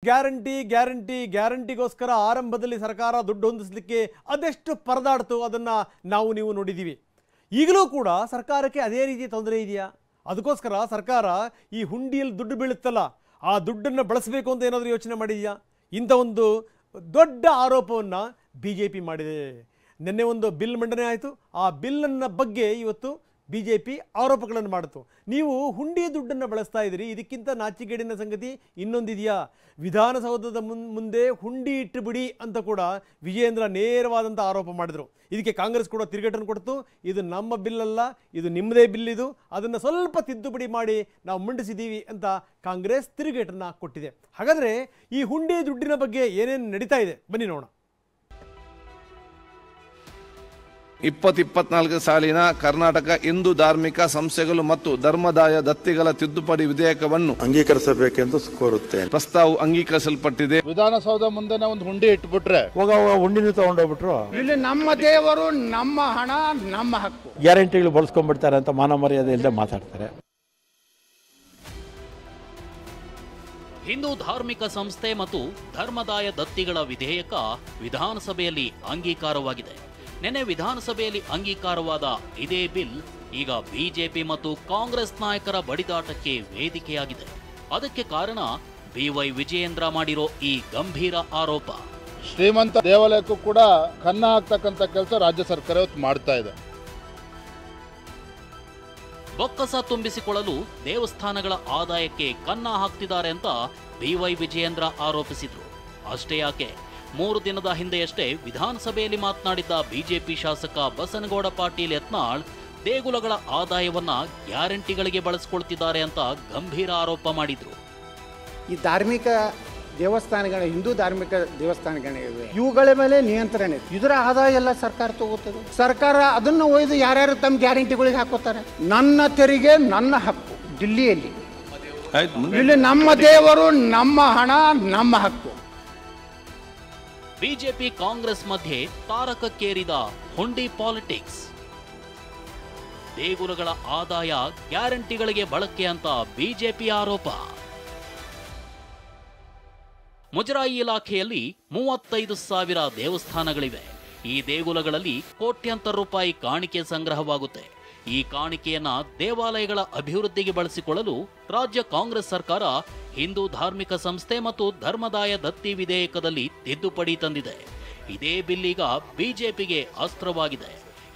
Guarantee guarantee ಗ್ಯಾರಂಟಿಗೋಸ್ಕರ ಆರಂಭದಲ್ಲಿ ಸರ್ಕಾರ ದುಡ್ಡು ಹೊಂದಿಸಲಿಕ್ಕೆ ಅದೆಷ್ಟು ಪರದಾಡ್ತು ಅದನ್ನು ನೀವು ನೋಡಿದ್ದೀವಿ. ಈಗಲೂ ಕೂಡ ಸರ್ಕಾರಕ್ಕೆ ಅದೇ ರೀತಿ ತೊಂದರೆ ಇದೆಯಾ? ಅದಕ್ಕೋಸ್ಕರ ಸರ್ಕಾರ ಈ ಹುಂಡಿಯಲ್ಲಿ ದುಡ್ಡು ಬೀಳುತ್ತಲ್ಲ, ಆ ದುಡ್ಡನ್ನು ಬಳಸಬೇಕು ಅಂತ ಏನಾದರೂ ಯೋಚನೆ ಮಾಡಿದೆಯಾ? ಇಂಥ ಒಂದು ದೊಡ್ಡ ಆರೋಪವನ್ನು BJP ಮಾಡಿದೆ. ನಿನ್ನೆ ಒಂದು ಬಿಲ್ ಮಂಡನೆ ಆಯಿತು. ಆ ಬಿಲ್ಲನ್ನು ಬಗ್ಗೆ ಇವತ್ತು BJP ಆರೋಪಗಳನ್ನು ಮಾಡಿತು. ನೀವು ಹುಂಡಿ ದುಡ್ಡನ್ನು ಬಳಸ್ತಾ ಇದ್ದೀರಿ, ಇದಕ್ಕಿಂತ ನಾಚಿಕೆಗೇಡಿನ ಸಂಗತಿ ಇನ್ನೊಂದಿದೆಯಾ? ವಿಧಾನಸೌಧದ ಮುಂದೆ ಹುಂಡಿ ಇಟ್ಟು ಬಿಡಿ ಅಂತ ಕೂಡ ವಿಜಯೇಂದ್ರ ನೇರವಾದಂಥ ಆರೋಪ ಮಾಡಿದರು. ಇದಕ್ಕೆ ಕಾಂಗ್ರೆಸ್ ಕೂಡ ತಿರುಗೇಟನ್ನು ಕೊಡ್ತು. ಇದು ನಮ್ಮ ಬಿಲ್ ಅಲ್ಲ, ಇದು ನಿಮ್ಮದೇ ಬಿಲ್, ಇದು ಅದನ್ನು ಸ್ವಲ್ಪ ತಿದ್ದುಪಡಿ ಮಾಡಿ ನಾವು ಮಂಡಿಸಿದ್ದೀವಿ ಅಂತ ಕಾಂಗ್ರೆಸ್ ತಿರುಗೇಟನ್ನು ಕೊಟ್ಟಿದೆ. ಹಾಗಾದರೆ ಈ ಹುಂಡಿ ದುಡ್ಡಿನ ಬಗ್ಗೆ ಏನೇನು ನಡೀತಾ ಇದೆ ಬನ್ನಿ ನೋಡೋಣ. 2024 ಸಾಲಿನ ಕರ್ನಾಟಕ ಹಿಂದೂ ಧಾರ್ಮಿಕ ಸಂಸ್ಥೆಗಳು ಮತ್ತು ಧರ್ಮದಾಯ ದತ್ತಿಗಳ ತಿದ್ದುಪಡಿ ವಿಧೇಯಕವನ್ನು ಅಂಗೀಕರಿಸಬೇಕೆಂದು ಕೋರುತ್ತೇನೆ. ಪ್ರಸ್ತಾವ ಅಂಗೀಕರಿಸಲ್ಪಟ್ಟಿದೆ. ವಿಧಾನಸೌಧ ಮುಂದೆ ಒಂದು ಹುಂಡಿ ಇಟ್ಬಿಟ್ರೆ ಹುಂಡಿನೂ ತಗೊಂಡೋಗ್ಬಿಟ್ರು. ಇಲ್ಲಿ ನಮ್ಮ ದೇವರು, ನಮ್ಮ ಹಣ, ನಮ್ಮ ಹಕ್ಕು, ಗ್ಯಾರಂಟಿಗಳು ಬಳಸ್ಕೊಂಡ್ಬಿಡ್ತಾರೆ ಅಂತ ಮಾನ ಮರ್ಯಾದೆ ಇಲ್ಲದೆ ಮಾತಾಡ್ತಾರೆ. ಹಿಂದೂ ಧಾರ್ಮಿಕ ಸಂಸ್ಥೆ ಮತ್ತು ಧರ್ಮದಾಯ ದತ್ತಿಗಳ ವಿಧೇಯಕ ವಿಧಾನಸಭೆಯಲ್ಲಿ ಅಂಗೀಕಾರವಾಗಿದೆ. ನಿನ್ನೆ ವಿಧಾನಸಭೆಯಲ್ಲಿ ಅಂಗೀಕಾರವಾದ ಇದೇ ಬಿಲ್ ಈಗ ಬಿಜೆಪಿ ಮತ್ತು ಕಾಂಗ್ರೆಸ್ ನಾಯಕರ ಬಡಿದಾಟಕ್ಕೆ ವೇದಿಕೆಯಾಗಿದೆ. ಅದಕ್ಕೆ ಕಾರಣ BY ವಿಜಯೇಂದ್ರ ಮಾಡಿರೋ ಈ ಗಂಭೀರ ಆರೋಪ. ಶ್ರೀಮಂತ ದೇವಾಲಯಕ್ಕೂ ಕೂಡ ಕನ್ನ ಹಾಕ್ತಕ್ಕಂಥ ಕೆಲಸ ರಾಜ್ಯ ಸರ್ಕಾರ ಇವತ್ತು ಮಾಡ್ತಾ ಇದೆ. ಬೊಕ್ಕಸ ತುಂಬಿಸಿಕೊಳ್ಳಲು ದೇವಸ್ಥಾನಗಳ ಆದಾಯಕ್ಕೆ ಕನ್ನ ಹಾಕ್ತಿದ್ದಾರೆ ಅಂತ BY ವಿಜಯೇಂದ್ರ ಆರೋಪಿಸಿದ್ರು. ಅಷ್ಟೇ ಯಾಕೆ, 3 ದಿನದ ಹಿಂದೆಯಷ್ಟೇ ವಿಧಾನಸಭೆಯಲ್ಲಿ ಮಾತನಾಡಿದ್ದ ಬಿಜೆಪಿ ಶಾಸಕ ಬಸನಗೌಡ ಪಾಟೀಲ್ ಯತ್ನಾಳ್ ದೇಗುಲಗಳ ಆದಾಯವನ್ನ ಗ್ಯಾರಂಟಿಗಳಿಗೆ ಬಳಸಿಕೊಳ್ತಿದ್ದಾರೆ ಅಂತ ಗಂಭೀರ ಆರೋಪ ಮಾಡಿದ್ರು. ಈ ಧಾರ್ಮಿಕ ದೇವಸ್ಥಾನಗಳ, ಹಿಂದೂ ಧಾರ್ಮಿಕ ದೇವಸ್ಥಾನಗಳಿವೆ, ಇವುಗಳ ಮೇಲೆ ನಿಯಂತ್ರಣ ಇದೆ. ಇದರ ಆದಾಯ ಎಲ್ಲ ಸರ್ಕಾರ ತಗೋತದೆ. ಸರ್ಕಾರ ಅದನ್ನು ಒಯ್ದು ಯಾರ್ಯಾರು ತಮ್ಮ ಗ್ಯಾರಂಟಿಗಳಿಗೆ ಹಾಕೋತಾರೆ. ನನ್ನ ತೆರಿಗೆ ನನ್ನ ಹಕ್ಕು. ದಿಲ್ಲಿಯಲ್ಲಿ ಇಲ್ಲಿ ನಮ್ಮ ದೇವರು, ನಮ್ಮ ಹಣ, ನಮ್ಮ ಹಕ್ಕು. ಬಿಜೆಪಿ ಕಾಂಗ್ರೆಸ್ ಮಧ್ಯೆ ತಾರಕಕ್ಕೇರಿದ ಹುಂಡಿ ಪಾಲಿಟಿಕ್ಸ್. ದೇಗುಲಗಳ ಆದಾಯ ಗ್ಯಾರಂಟಿಗಳಿಗೆ ಬಳಕೆ ಅಂತ ಬಿಜೆಪಿ ಆರೋಪ. ಮುಜರಾಯಿ ಇಲಾಖೆಯಲ್ಲಿ 35,000 ದೇವಸ್ಥಾನಗಳಿವೆ. ಈ ದೇಗುಲಗಳಲ್ಲಿ ಕೋಟ್ಯಾಂತರ ರೂಪಾಯಿ ಕಾಣಿಕೆ ಸಂಗ್ರಹವಾಗುತ್ತೆ. ಈ ಕಾಣಿಕೆಯನ್ನ ದೇವಾಲಯಗಳ ಅಭಿವೃದ್ಧಿಗೆ ಬಳಸಿಕೊಳ್ಳಲು ರಾಜ್ಯ ಕಾಂಗ್ರೆಸ್ ಸರ್ಕಾರ ಹಿಂದೂ ಧಾರ್ಮಿಕ ಸಂಸ್ಥೆ ಮತ್ತು ಧರ್ಮದಾಯ ದತ್ತಿ ವಿಧೇಯಕದಲ್ಲಿ ತಿದ್ದುಪಡಿ ತಂದಿದೆ. ಇದೇ ಬಿಲ್ ಈಗ ಬಿಜೆಪಿಗೆ ಅಸ್ತ್ರವಾಗಿದೆ.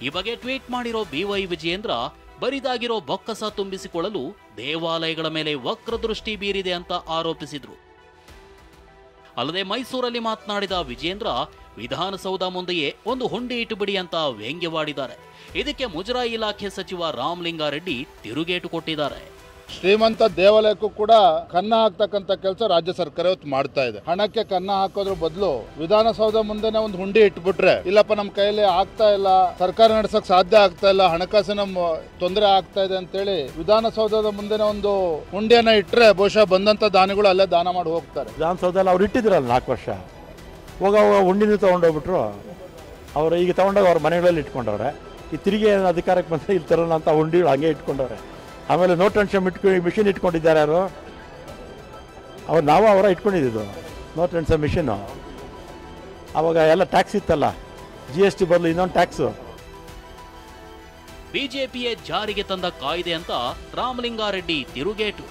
ಈ ಬಗ್ಗೆ ಟ್ವೀಟ್ ಮಾಡಿರೋ BY ವಿಜಯೇಂದ್ರ ಬರಿದಾಗಿರೋ ಬೊಕ್ಕಸ ತುಂಬಿಸಿಕೊಳ್ಳಲು ದೇವಾಲಯಗಳ ಮೇಲೆ ವಕ್ರದೃಷ್ಟಿ ಬೀರಿದೆ ಅಂತ ಆರೋಪಿಸಿದ್ರು. ಅಲ್ಲದೆ ಮೈಸೂರಲ್ಲಿ ಮಾತನಾಡಿದ ವಿಜಯೇಂದ್ರ ವಿಧಾನಸೌಧ ಮುಂದೆಯೇ ಒಂದು ಹುಂಡಿ ಇಟ್ಟುಬಿಡಿ ಅಂತ ವ್ಯಂಗ್ಯವಾಡಿದ್ದಾರೆ. ಇದಕ್ಕೆ ಮುಜರಾಯಿ ಇಲಾಖೆ ಸಚಿವ ರಾಮಲಿಂಗಾರೆಡ್ಡಿ ತಿರುಗೇಟು ಕೊಟ್ಟಿದ್ದಾರೆ. ಶ್ರೀಮಂತ ದೇವಾಲಯಕ್ಕೂ ಕೂಡ ಕನ್ನ ಹಾಕ್ತಕ್ಕಂಥ ಕೆಲಸ ರಾಜ್ಯ ಸರ್ಕಾರ ಇವತ್ತು ಮಾಡ್ತಾ ಇದೆ. ಹಣಕ್ಕೆ ಕನ್ನ ಹಾಕೋದ್ರ ಬದಲು ವಿಧಾನಸೌಧ ಮುಂದೆ ಒಂದು ಹುಂಡಿ ಇಟ್ಬಿಟ್ರೆ, ಇಲ್ಲಪ್ಪ ನಮ್ಮ ಕೈಯಲ್ಲಿ ಆಗ್ತಾ ಇಲ್ಲ, ಸರ್ಕಾರ ನಡೆಸಕ್ ಸಾಧ್ಯ ಆಗ್ತಾ ಇಲ್ಲ, ಹಣಕಾಸಿನ ತೊಂದರೆ ಆಗ್ತಾ ಇದೆ ಅಂತೇಳಿ ವಿಧಾನಸೌಧದ ಮುಂದೆ ಒಂದು ಹುಂಡಿಯನ್ನ ಇಟ್ರೆ ಬಹುಶಃ ಬಂದಂತ ದಾನಿಗಳು ಅಲ್ಲೇ ದಾನ ಮಾಡಿ ಹೋಗ್ತಾರೆ. ವಿಧಾನಸೌಧದಲ್ಲಿ ಅವ್ರು ಇಟ್ಟಿದ್ರಲ್ಲ 4 ವರ್ಷ, ಹೋಗೋ ಹುಂಡಿನೂ ತಗೊಂಡೋಗ್ಬಿಟ್ರು. ಅವರು ಈಗ ತಗೊಂಡೋಗಿ ಅವ್ರ ಮನೆಗಳಲ್ಲಿ ಇಟ್ಕೊಂಡವ್ರೆ. ಈ ತಿರುಗಿ ಅಧಿಕಾರಕ್ಕೆ ಬಂದರೆ ಇಲ್ಲಿ ತರೋಣ ಅಂತ ಹುಂಡಿಗಳು ಹಂಗೆ ಇಟ್ಕೊಂಡವ್ರೆ. ಆಮೇಲೆ ನೋಟ್ ಅಂಡ್ ಶಮ್ ಮಿಷಿನ್ ಇಟ್ಕೊಂಡಿದ್ದಾರೆ ಯಾರು? ನಾವು ಅವರ ಇಟ್ಕೊಂಡಿದ್ದು ನೋಟ್ ಅಂಡ್ ಶಮ್ ಮಿಷಿನ್ನು. ಅವಾಗ ಎಲ್ಲ ಟ್ಯಾಕ್ಸ್ ಇತ್ತಲ್ಲ, GST ಬದಲು ಇನ್ನೊಂದು ಟ್ಯಾಕ್ಸು. ಬಿಜೆಪಿಯೇ ಜಾರಿಗೆ ತಂದ ಕಾಯ್ದೆ ಅಂತ ರಾಮಲಿಂಗಾರೆಡ್ಡಿ ತಿರುಗೇಟು.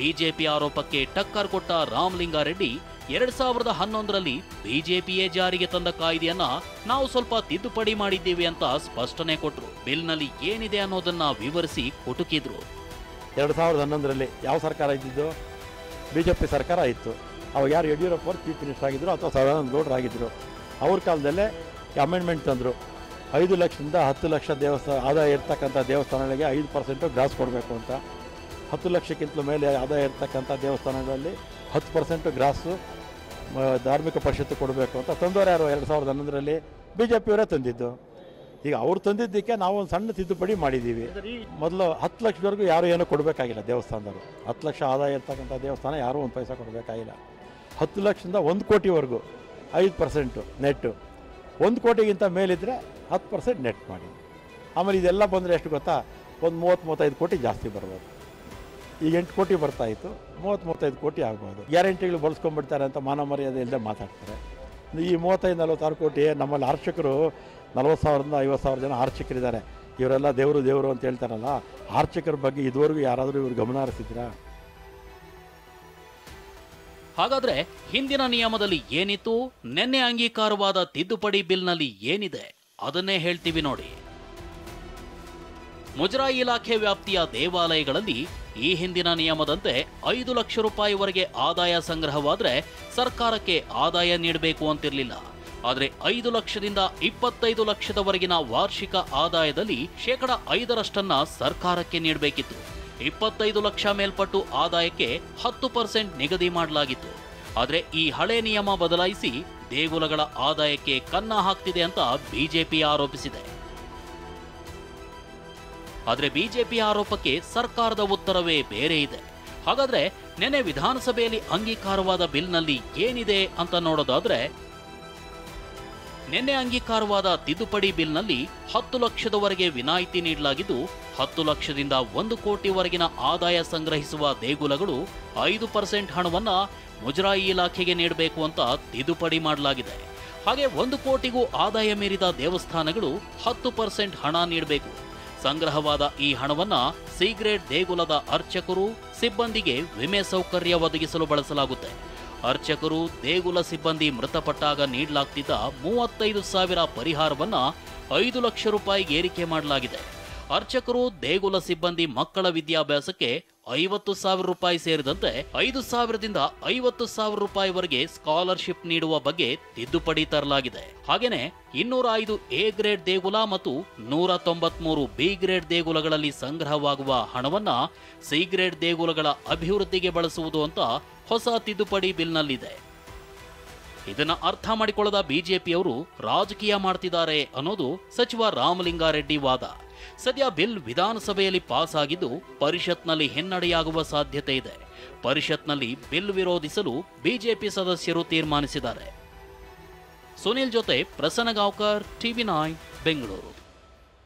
ಬಿಜೆಪಿ ಆರೋಪಕ್ಕೆ ಟಕ್ಕರ್ ಕೊಟ್ಟ ರಾಮಲಿಂಗಾರೆಡ್ಡಿ 2011ರಲ್ಲಿ ಬಿಜೆಪಿಯೇ ಜಾರಿಗೆ ತಂದ ಕಾಯ್ದೆಯನ್ನ ನಾವು ಸ್ವಲ್ಪ ತಿದ್ದುಪಡಿ ಮಾಡಿದ್ದೀವಿ ಅಂತ ಸ್ಪಷ್ಟನೆ ಕೊಟ್ಟರು. ಬಿಲ್ನಲ್ಲಿ ಏನಿದೆ ಅನ್ನೋದನ್ನ ವಿವರಿಸಿ ಕುಟುಕಿದ್ರು. 2011ರಲ್ಲಿ ಯಾವ ಸರ್ಕಾರ ಇದ್ದಿದ್ದು? BJP ಸರ್ಕಾರ ಇತ್ತು. ಅವಾಗ ಯಾರು ಯಡಿಯೂರಪ್ಪ ಅವರು ಚೀಫ್ ಮಿನಿಸ್ಟರ್ ಆಗಿದ್ರು ಅಥವಾ ಸದಾನಂದ ಗೌಡರು ಆಗಿದ್ರು. ಅವ್ರ ಕಾಲದಲ್ಲೇ ಅಮೆಂಡ್ಮೆಂಟ್ ತಂದರು. 5 ಲಕ್ಷದಿಂದ 10 ಲಕ್ಷ ಆದಾಯ ಇರ್ತಕ್ಕಂಥ ದೇವಸ್ಥಾನಗಳಿಗೆ 5% ಗ್ರಾಸ್ ಕೊಡಬೇಕು ಅಂತ. 10 ಲಕ್ಷಕ್ಕಿಂತ ಮೇಲೆ ಆದಾಯ ಇರ್ತಕ್ಕಂಥ ದೇವಸ್ಥಾನಗಳಲ್ಲಿ 10% ಗ್ರಾಸು ಧಾರ್ಮಿಕ ಪರಿಷತ್ತು ಕೊಡಬೇಕು ಅಂತ ತಂದವರು ಯಾರು? 2011ರಲ್ಲಿ BJP ಅವರೇ ತಂದಿದ್ದು. ಈಗ ಅವ್ರು ತಂದಿದ್ದಕ್ಕೆ ನಾವು ಒಂದು ಸಣ್ಣ ತಿದ್ದುಪಡಿ ಮಾಡಿದ್ದೀವಿ. ಮೊದಲು 10 ಲಕ್ಷದವರೆಗೂ ಯಾರು ಏನೂ ಕೊಡಬೇಕಾಗಿಲ್ಲ ದೇವಸ್ಥಾನದವರು. 10 ಲಕ್ಷ ಆದಾಯ ಇರ್ತಕ್ಕಂಥ ದೇವಸ್ಥಾನ ಯಾರೂ 1 ಪೈಸಾ ಕೊಡಬೇಕಾಗಿಲ್ಲ. 10 ಲಕ್ಷದಿಂದ 1 ಕೋಟಿವರೆಗೂ 5% ನೆಟ್ಟು. 1 ಕೋಟಿಗಿಂತ ಮೇಲಿದ್ದರೆ 10% ನೆಟ್ ಮಾಡಿ. ಆಮೇಲೆ ಇದೆಲ್ಲ ಬಂದರೆ ಎಷ್ಟು ಗೊತ್ತಾ? ಒಂದು 30-35 ಕೋಟಿ ಜಾಸ್ತಿ ಬರ್ಬೋದು. ಈಗ 8 ಕೋಟಿ ಬರ್ತಾ ಇತ್ತು, 30-35 ಕೋಟಿ ಆಗ್ಬೋದು. ಗ್ಯಾರಂಟಿಗಳು ಬಳಸ್ಕೊಂಡ್ಬಿಡ್ತಾರೆ ಅಂತ ಮಾನ ಮರ್ಯಾದೆ ಇಲ್ಲದೆ ಮಾತಾಡ್ತಾರೆ. ಈ 35-46 ಕೋಟಿ ನಮ್ಮಲ್ಲಿ ಆರ್ಚಕರು 40,000ದಿಂದ 50,000 ಜನ ಆರ್ಚಕರಿದ್ದಾರೆ. ಇವರೆಲ್ಲ ದೇವರು ಅಂತ ಹೇಳ್ತಾರಲ್ಲ, ಆರ್ಚಕರ ಬಗ್ಗೆ ಇದುವರೆಗೂ ಯಾರಾದರೂ ಇವ್ರು ಗಮನ ಹರಿಸಿದ್ರಾ? ಹಾಗಾದ್ರೆ ಹಿಂದಿನ ನಿಯಮದಲ್ಲಿ ಏನಿತ್ತು, ನಿನ್ನೆ ಅಂಗೀಕಾರವಾದ ತಿದ್ದುಪಡಿ ಬಿಲ್ನಲ್ಲಿ ಏನಿದೆ ಅದನ್ನೇ ಹೇಳ್ತೀವಿ ನೋಡಿ. ಮುಜರಾಯಿ ಇಲಾಖೆ ವ್ಯಾಪ್ತಿಯ ದೇವಾಲಯಗಳಲ್ಲಿ ಈ ಹಿಂದಿನ ನಿಯಮದಂತೆ 5 ಲಕ್ಷ ರೂಪಾಯಿವರೆಗೆ ಆದಾಯ ಸಂಗ್ರಹವಾದರೆ ಸರ್ಕಾರಕ್ಕೆ ಆದಾಯ ನೀಡಬೇಕು ಅಂತಿರಲಿಲ್ಲ. ಆದರೆ 5 ಲಕ್ಷದಿಂದ 25 ಲಕ್ಷದವರೆಗಿನ ವಾರ್ಷಿಕ ಆದಾಯದಲ್ಲಿ 5% ಸರ್ಕಾರಕ್ಕೆ ನೀಡಬೇಕಿತ್ತು. 25 ಲಕ್ಷ ಮೇಲ್ಪಟ್ಟು ಆದಾಯಕ್ಕೆ 10% ನಿಗದಿ ಮಾಡಲಾಗಿತ್ತು. ಆದರೆ ಈ ಹಳೆ ನಿಯಮ ಬದಲಾಯಿಸಿ ದೇಗುಲಗಳ ಆದಾಯಕ್ಕೆ ಕನ್ನ ಹಾಕ್ತಿದೆ ಅಂತ ಬಿಜೆಪಿ ಆರೋಪಿಸಿದೆ. ಆದರೆ ಬಿಜೆಪಿ ಆರೋಪಕ್ಕೆ ಸರ್ಕಾರದ ಉತ್ತರವೇ ಬೇರೆ ಇದೆ. ಹಾಗಾದ್ರೆ ನೆನೆ ವಿಧಾನಸಭೆಯಲ್ಲಿ ಅಂಗೀಕಾರವಾದ ಬಿಲ್ನಲ್ಲಿ ಏನಿದೆ ಅಂತ ನೋಡೋದಾದ್ರೆ, ನಿನ್ನೆ ಅಂಗೀಕಾರವಾದ ತಿದ್ದುಪಡಿ ಬಿಲ್ನಲ್ಲಿ 10 ಲಕ್ಷದವರೆಗೆ ವಿನಾಯಿತಿ ನೀಡಲಾಗಿದ್ದು, 10 ಲಕ್ಷದಿಂದ 1 ಕೋಟಿವರೆಗಿನ ಆದಾಯ ಸಂಗ್ರಹಿಸುವ ದೇಗುಲಗಳು 5% ಹಣವನ್ನ ಮುಜರಾಯಿ ಇಲಾಖೆಗೆ ನೀಡಬೇಕು ಅಂತ ತಿದ್ದುಪಡಿ ಮಾಡಲಾಗಿದೆ. ಹಾಗೆ 1 ಕೋಟಿಗೂ ಆದಾಯ ಮೀರಿದ ದೇವಸ್ಥಾನಗಳು 10% ಹಣ ನೀಡಬೇಕು. ಸಂಗ್ರಹವಾದ ಈ ಹಣವನ್ನ ಸಿ ಗ್ರೇಡ್ ದೇಗುಲದ ಅರ್ಚಕರು, ಸಿಬ್ಬಂದಿಗೆ ವಿಮೆ ಸೌಕರ್ಯ ಒದಗಿಸಲು ಬಳಸಲಾಗುತ್ತೆ. ಅರ್ಚಕರು, ದೇಗುಲ ಸಿಬ್ಬಂದಿ ಮೃತಪಟ್ಟಾಗ ನೀಡಲಾಗ್ತಿದ್ದ 35,000 ಪರಿಹಾರವನ್ನ 5 ಲಕ್ಷ ರೂಪಾಯಿಗೆ ಏರಿಕೆ ಮಾಡಲಾಗಿದೆ. ಅರ್ಚಕರು, ದೇಗುಲ ಸಿಬ್ಬಂದಿ ಮಕ್ಕಳ ವಿದ್ಯಾಭ್ಯಾಸಕ್ಕೆ 50,000 ರೂಪಾಯಿ ಸೇರಿದಂತೆ 5,000ದಿಂದ 50,000 ರೂಪಾಯಿವರೆಗೆ ಸ್ಕಾಲರ್ಶಿಪ್ ನೀಡುವ ಬಗ್ಗೆ ತಿದ್ದುಪಡಿ ತರಲಾಗಿದೆ. ಹಾಗೇನೆ 205 ಎ ಗ್ರೇಡ್ ದೇಗುಲ ಮತ್ತು 193 ಬಿ ಗ್ರೇಡ್ ದೇಗುಲಗಳಲ್ಲಿ ಸಂಗ್ರಹವಾಗುವ ಹಣವನ್ನ ಸಿ ಗ್ರೇಡ್ ದೇಗುಲಗಳ ಅಭಿವೃದ್ಧಿಗೆ ಬಳಸುವುದು ಅಂತ ಹೊಸ ತಿದ್ದುಪಡಿ ಬಿಲ್ನಲ್ಲಿದೆ. ಇದನ್ನ ಅರ್ಥ ಮಾಡಿಕೊಳ್ಳದ ಬಿಜೆಪಿಯವರು ರಾಜಕೀಯ ಮಾಡ್ತಿದ್ದಾರೆ ಅನ್ನೋದು ಸಚಿವ ರಾಮಲಿಂಗಾರೆಡ್ಡಿ ವಾದ. ಸದ್ಯ ಬಿಲ್ ವಿಧಾನಸಭೆಯಲ್ಲಿ ಪಾಸ್ ಆಗಿದ್ದು ಪರಿಷತ್ನಲ್ಲಿ ಹಿನ್ನಡೆಯಾಗುವ ಸಾಧ್ಯತೆ ಇದೆ. ಪರಿಷತ್ನಲ್ಲಿ ಬಿಲ್ ವಿರೋಧಿಸಲು ಬಿಜೆಪಿ ಸದಸ್ಯರು ತೀರ್ಮಾನಿಸಿದ್ದಾರೆ. ಸುನಿಲ್ ಜೊತೆ ಪ್ರಸನ್ನ ಗಾಂವ್ಕರ್, TV9 ಬೆಂಗಳೂರು.